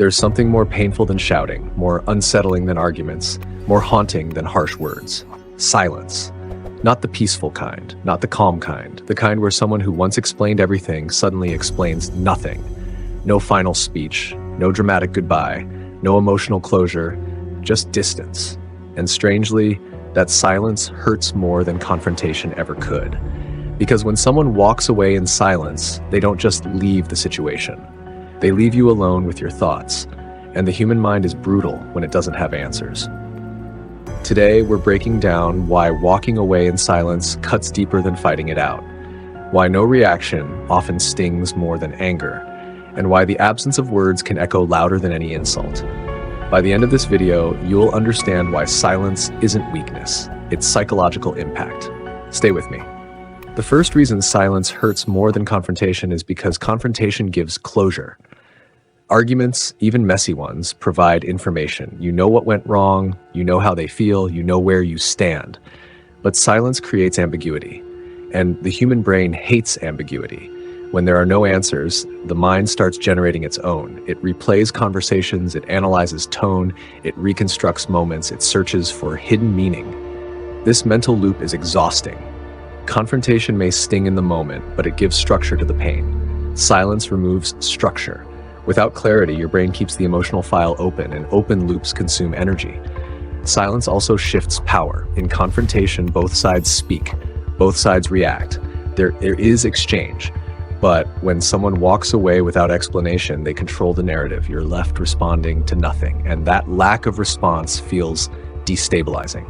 There's something more painful than shouting, more unsettling than arguments, more haunting than harsh words. Silence. Not the peaceful kind, not the calm kind, the kind where someone who once explained everything suddenly explains nothing. No final speech, no dramatic goodbye, no emotional closure, just distance. And strangely, that silence hurts more than confrontation ever could. Because when someone walks away in silence, they don't just leave the situation. They leave you alone with your thoughts, and the human mind is brutal when it doesn't have answers. Today, we're breaking down why walking away in silence cuts deeper than fighting it out, why no reaction often stings more than anger, and why the absence of words can echo louder than any insult. By the end of this video, you'll understand why silence isn't weakness, it's psychological impact. Stay with me. The first reason silence hurts more than confrontation is because confrontation gives closure. Arguments, even messy ones, provide information. You know what went wrong, you know how they feel, you know where you stand. But silence creates ambiguity, and the human brain hates ambiguity. When there are no answers, the mind starts generating its own. It replays conversations, it analyzes tone, it reconstructs moments, it searches for hidden meaning. This mental loop is exhausting. Confrontation may sting in the moment, but it gives structure to the pain. Silence removes structure. Without clarity, your brain keeps the emotional file open, and open loops consume energy. Silence also shifts power. In confrontation, both sides speak, both sides react. There is exchange. But when someone walks away without explanation, they control the narrative. You're left responding to nothing, and that lack of response feels destabilizing.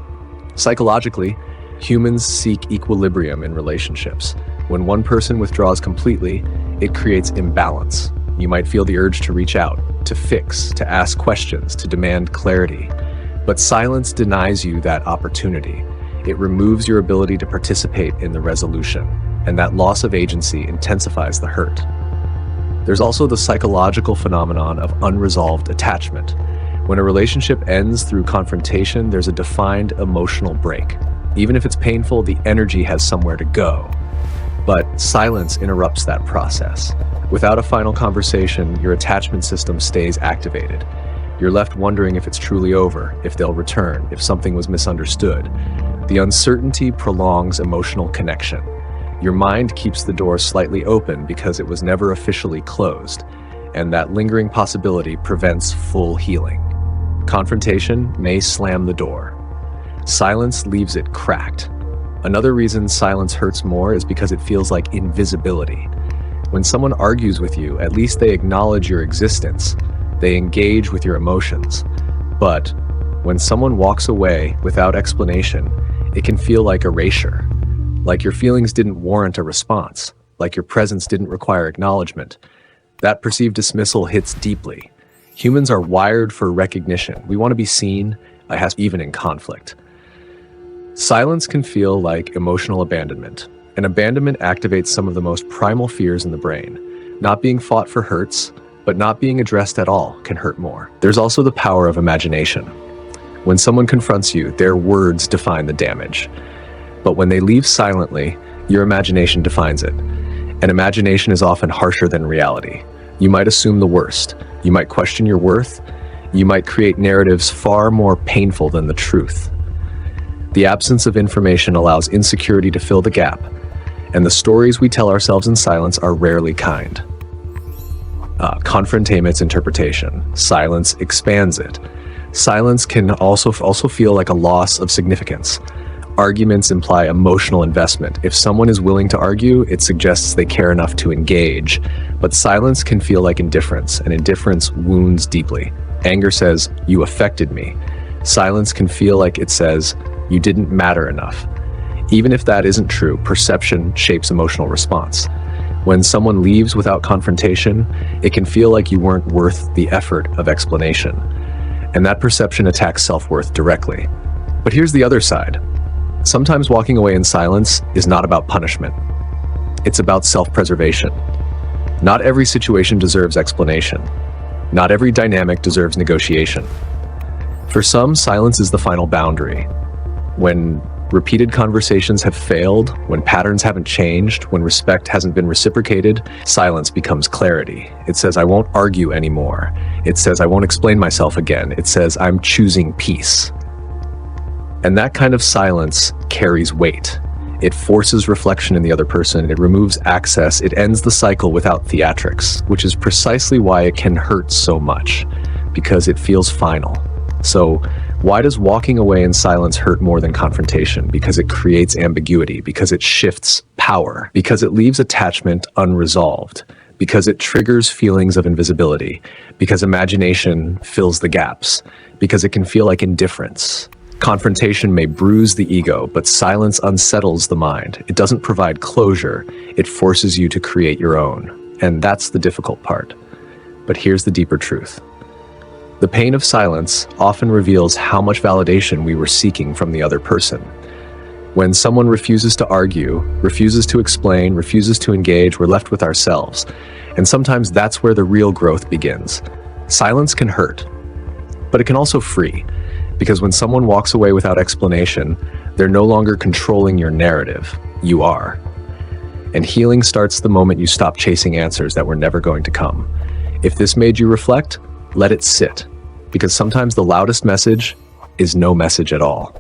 Psychologically, humans seek equilibrium in relationships. When one person withdraws completely, it creates imbalance. You might feel the urge to reach out, to fix, to ask questions, to demand clarity. But silence denies you that opportunity. It removes your ability to participate in the resolution, and that loss of agency intensifies the hurt. There's also the psychological phenomenon of unresolved attachment. When a relationship ends through confrontation, there's a defined emotional break. Even if it's painful, the energy has somewhere to go. But silence interrupts that process. Without a final conversation, your attachment system stays activated. You're left wondering if it's truly over, if they'll return, if something was misunderstood. The uncertainty prolongs emotional connection. Your mind keeps the door slightly open because it was never officially closed, and that lingering possibility prevents full healing. Confrontation may slam the door. Silence leaves it cracked. Another reason silence hurts more is because it feels like invisibility. When someone argues with you, at least they acknowledge your existence. They engage with your emotions. But when someone walks away without explanation, it can feel like erasure. Like your feelings didn't warrant a response. Like your presence didn't require acknowledgement. That perceived dismissal hits deeply. Humans are wired for recognition. We want to be seen, even in conflict. Silence can feel like emotional abandonment. And abandonment activates some of the most primal fears in the brain. Not being fought for hurts, but not being addressed at all can hurt more. There's also the power of imagination. When someone confronts you, their words define the damage. But when they leave silently, your imagination defines it. And imagination is often harsher than reality. You might assume the worst. You might question your worth. You might create narratives far more painful than the truth. The absence of information allows insecurity to fill the gap, and the stories we tell ourselves in silence are rarely kind. Confrontatement's interpretation. Silence expands it. Silence can also feel like a loss of significance. Arguments imply emotional investment. If someone is willing to argue, it suggests they care enough to engage. But silence can feel like indifference, and indifference wounds deeply. Anger says, "You affected me." Silence can feel like it says, "You didn't matter enough." Even if that isn't true, perception shapes emotional response. When someone leaves without confrontation, it can feel like you weren't worth the effort of explanation. And that perception attacks self-worth directly. But here's the other side. Sometimes walking away in silence is not about punishment. It's about self-preservation. Not every situation deserves explanation. Not every dynamic deserves negotiation. For some, silence is the final boundary. When repeated conversations have failed, when patterns haven't changed, when respect hasn't been reciprocated, silence becomes clarity. It says, I won't argue anymore. It says, I won't explain myself again. It says, I'm choosing peace. And that kind of silence carries weight. It forces reflection in the other person. It removes access. It ends the cycle without theatrics, which is precisely why it can hurt so much, because it feels final. So why does walking away in silence hurt more than confrontation? Because it creates ambiguity, because it shifts power, because it leaves attachment unresolved, because it triggers feelings of invisibility, because imagination fills the gaps, because it can feel like indifference. Confrontation may bruise the ego, but silence unsettles the mind. It doesn't provide closure. It forces you to create your own. And that's the difficult part. But here's the deeper truth. The pain of silence often reveals how much validation we were seeking from the other person. When someone refuses to argue, refuses to explain, refuses to engage, we're left with ourselves. And sometimes that's where the real growth begins. Silence can hurt, but it can also free. Because when someone walks away without explanation, they're no longer controlling your narrative. You are. And healing starts the moment you stop chasing answers that were never going to come. If this made you reflect, let it sit. Because sometimes the loudest message is no message at all.